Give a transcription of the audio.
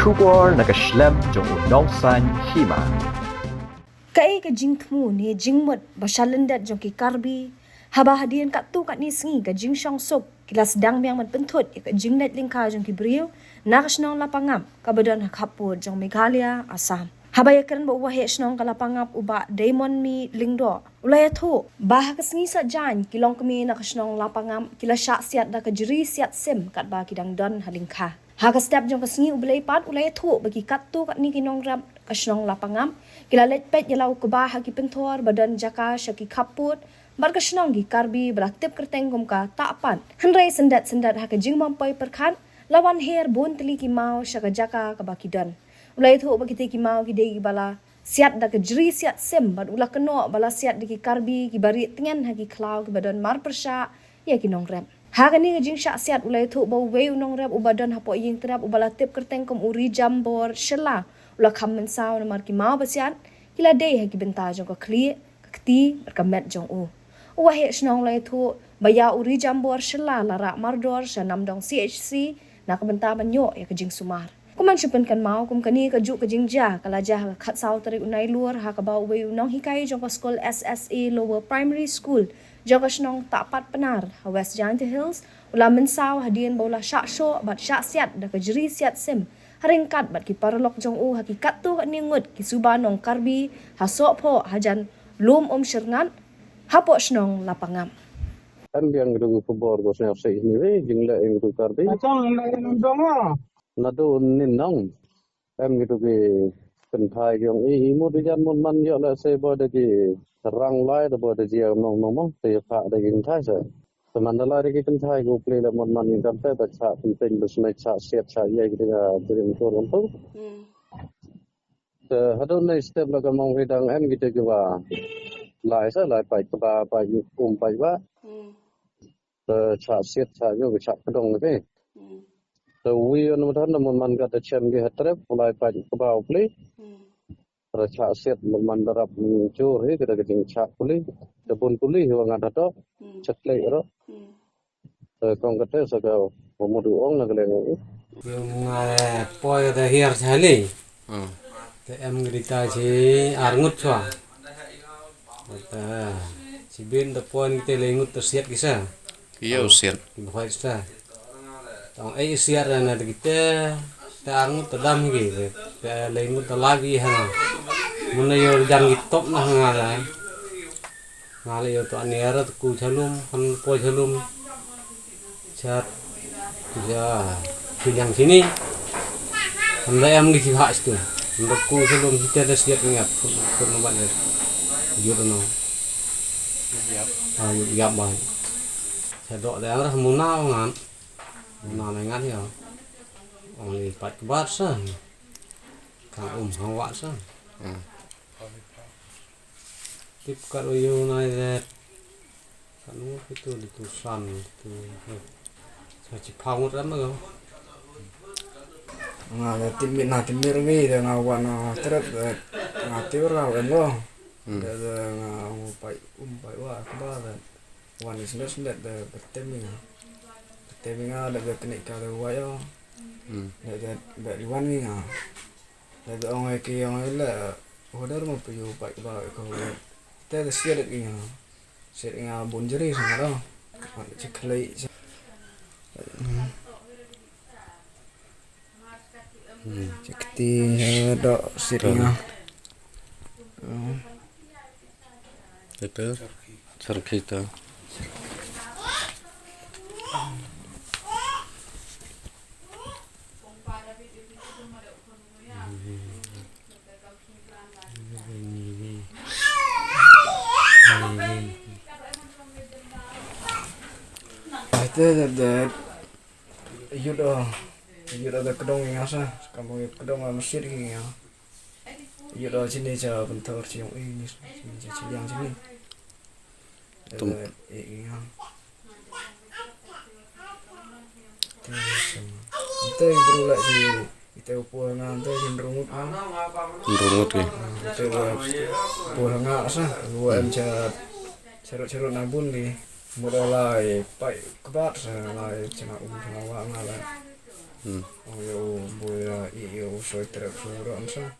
Shubor nakaslem jong unongsan hima. Kai ka jingkmu ni jingmut basalendat jong ki karbi haba hadian kat tu kat ni sengi ka jing syong sok kilas dang biang man pentut ka jingnet lingka jong ki brio nakasnong lapangam ka badan hakapur jong Meghalaya Assam haba yakran ba wahe snong ka lapangap uba Diamond mi lingdo ulaya thu bah ka sengi sa jan kilong kami nakasnong lapangam kila syak siat da ka jeri siat sim kat ba kidang don halingka Haka step jong kasengi ulay pat ulay thu bagi kat tu kat ni kinong rap kasnong lapangam kila letpet yalau kubah haki pentor badan jaka syaki kaput bar kasnong gi karbi beraktip kerteng kum ka tapan henrai sendat haka jing mampai perkan lawan her bon teli ki mau syaka jaka ka baki dan ulay thu bagi te ki mau ki dei bala siat da ka jeri siat sem bad ulah keno bala siat di ki karbi ki bari tengen haki klau ki badan mar persya ya kinong rap Hagani ngajing syak siat ulay thu bau wei unong rap ubadan hapo ying terap ubala tip kerteng kum uri jambor shela ula kham mensaw namar ki mau basian kila dei hagi benta jong ka kli ka kti berkamet jong u uwahe snong lay thu baya uri jambor shela lara mardor shanam dong CHC nak benta banyo ya kajing sumar kuman chupen kan mau kum kani ka ju kajing ja kalajah ka khat saw tarik unai luar ha ka bau wei unong hikai jong ka school SSA Lower Primary School Jogash nong tapat penar West Giant Hills ula mensaw hadian bola syak show bat syak siat da ka jeri siat sim haringkat bat ki parlok jong u hakikat tu kat ningut ki suba nong karbi hasok pho hajan lum syerngan hapo snong lapangam Kan yang gedung kubur ko sa ini we jingla yang tu karbi Macam lain dong na do ninong em gitu ke penthai yang mo de jan mon man yo la se bo de ki rang lai de bo de ji nong nong te pha de kin thai sa Mandala de ki penthai go play la mon man in kan ta cha pen bus mai cha set cha ye ki ga de ko ron to hadon nei step la ka mong hedang em gitu ke wa lai sa lai pai pa pa pai wa cha set cha yo cha dong ne So we on the man got the chem get trip, like by the play. The chat set mandarap jor he getting chat puli, the bun puli who got a top, chat later. The congates ago, Momodu on the glen. Yung poi the here sali. The emgrita si arngut chwa. Si bin the point te lengut to siat kisa. Iya usian. Buat sta. Tong ai siat na kita ta arngut to dam gi. Ta lengut to lagi hang. Mun yo jang top na ngala. Ngala yo to aniara ku chalum han poi chalum. Chat ya yang sini anda yang di hak itu untuk ku sebelum kita ada siap ingat pun nampak deh jujur no yap bang saya dok daerah munau ngan ingat ya orang lipat kebar sah kang hawak sah tip kalau you naik kan itu ditusan itu saya cipang udah mah Nga timmin na timmir ngi da nga wana trap nga tiura wenlo da nga umpai wa ba da wan is not da berteming nga da kene ka da wa yo da di wan ngi nga da ong ki ong la hodar mo pu pa ba ko da siat nga bonjeri sa do chiklai Cekti dok sirnya. Itu cerita. Itu da Yudha ada kedong yang asa, kamu kedong masjid ini ya. Yudha sini jauh bentar cium ini, sini cium sini. Ini ya. Kita berulang si kita pulang nanti cenderungut ah. Rungut ke. Kita pulang asa, gua emcat cerut nabun nih. Mulai pai kebat saya lai cina cina wang ala Oh yo boya iyo soy terap sura amsa.